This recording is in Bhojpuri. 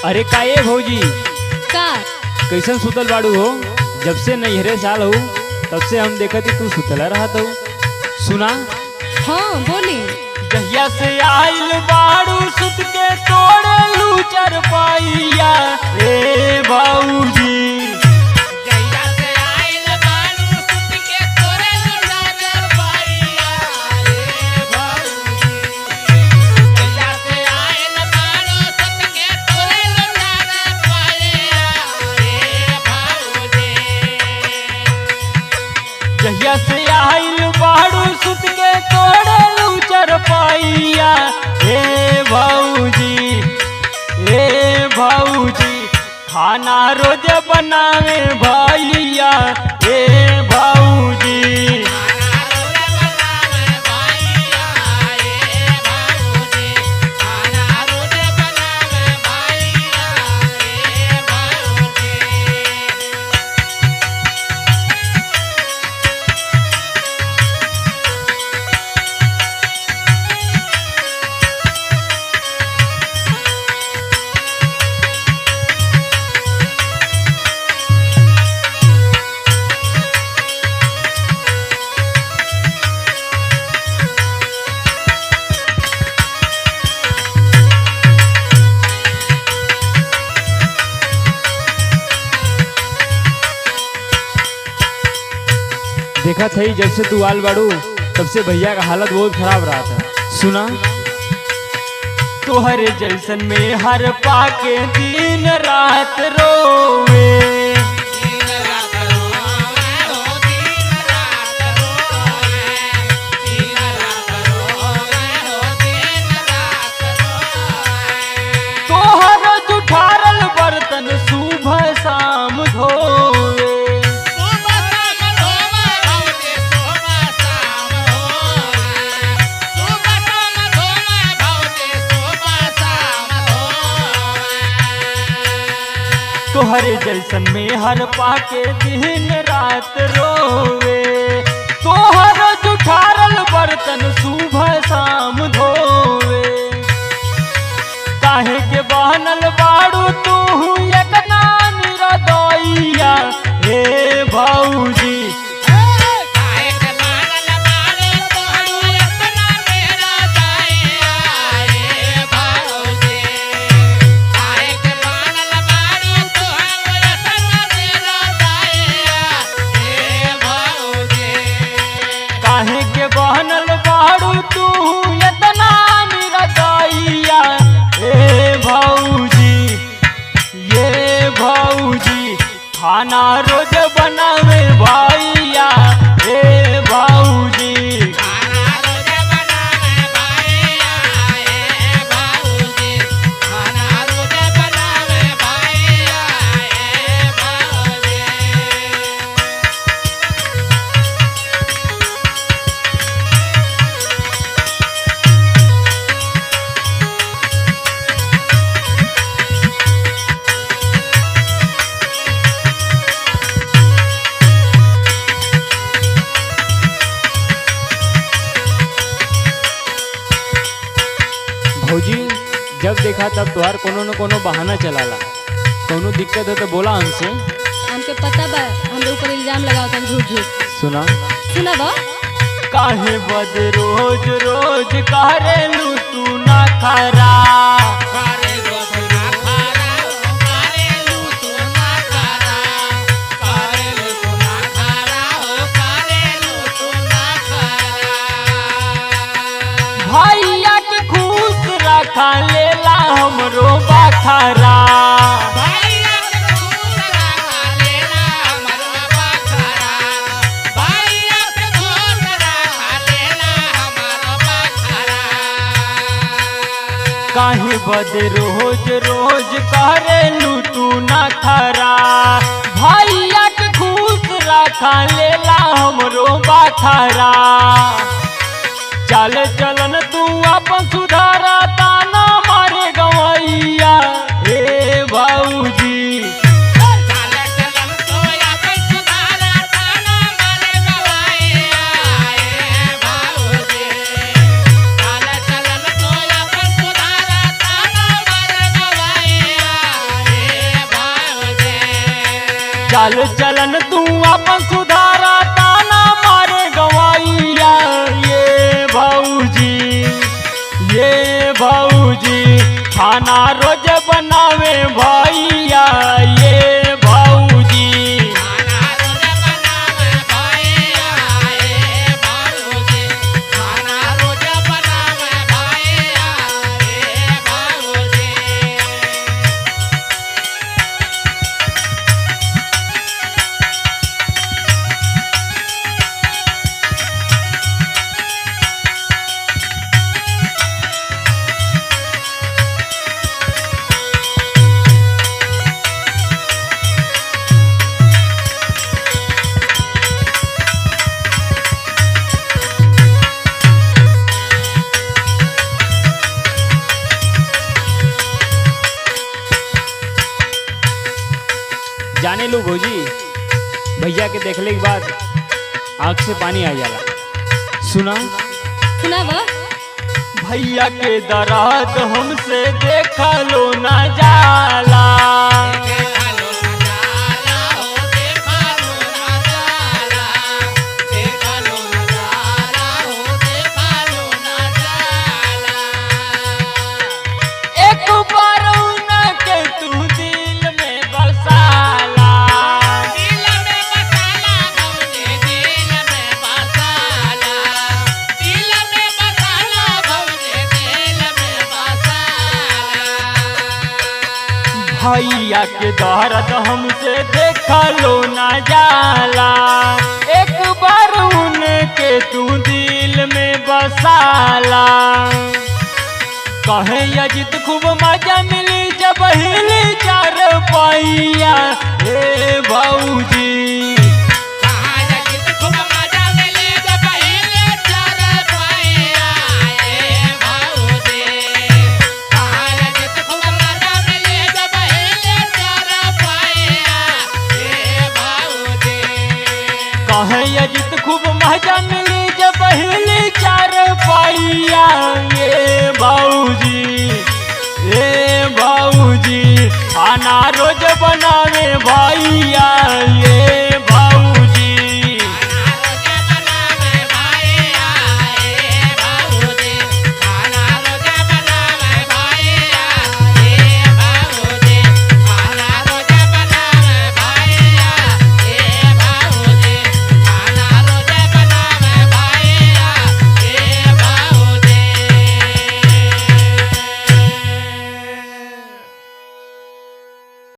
अरे का ये भौजी का कैसन सुतल बाड़ू हो? जब से नैहरे साल हो तब से हम देखती तू सुतला रहा तो सुना। हाँ बोली। जहिया से आइल बाड़ू सुत के तोड़े लू चरपाइया ए भौजी। जहिया से आइल बाड़ू सुत के तोड़े लू चरपाइया ए भौजी खाना रोज बनावे भैया ए भौजी। देखा थी जब से तू आल बाड़ू तब से भैया का हालत बहुत खराब रहा था। सुना तोहरे जैसन में हर पाके दिन रात रोवे। तोहर जुठारल बर्तन सुबह शाम धोवे। तोहरे जैसन में हर पाके दिन रात रोवे। तोहर जुठारल बर्तन सुबह शाम धोवे। काहे के बहनल बाड़ू तू एक नानी रदैया हे भौजी। काहे के बहनल बाड़ू तू इतना निरदैया ए भौजी खाना रोज बनावे भैया ए भौजी। भौजी जब देखा तब तुहार कोनो न कोनो बहाना चलाला। कोनो दिक्कत है तो बोला हमसे। हमके पता बा हमरे ऊपर इल्जाम लगाओ तुम झूठ झूठ। सुना बा काहे बद रोज रोज करेलू तू ना खरा। भैया के खुश रखा लेला हमरो बखरा। काहे बद रोज रोज करेलू तू ना खरा। भैया के खुश रखा लेला हमरो बखरा। चल चलन तू अपन सुधारा ताना मारे गवैया हे भौजी। चाल चलन तू अपन सुधारा, ताना मारे गवाइया। ये भौजी खाना रोज बनावे भैया। ये भौजी जाने लो भौजी, भैया के देखने के बाद आँख से पानी आ जाला। सुना सुनावा। भैया के दर्द हमसे देखा लो ना जाला। एक बार उनके तू दिल में बसाला। भैया के दर्द हमसे देखा लो ना जाला। एक बार उनके तू दिल में बसाला। कहे अजित खूब मजा मिली जब हिली चार पैया। हे भौजी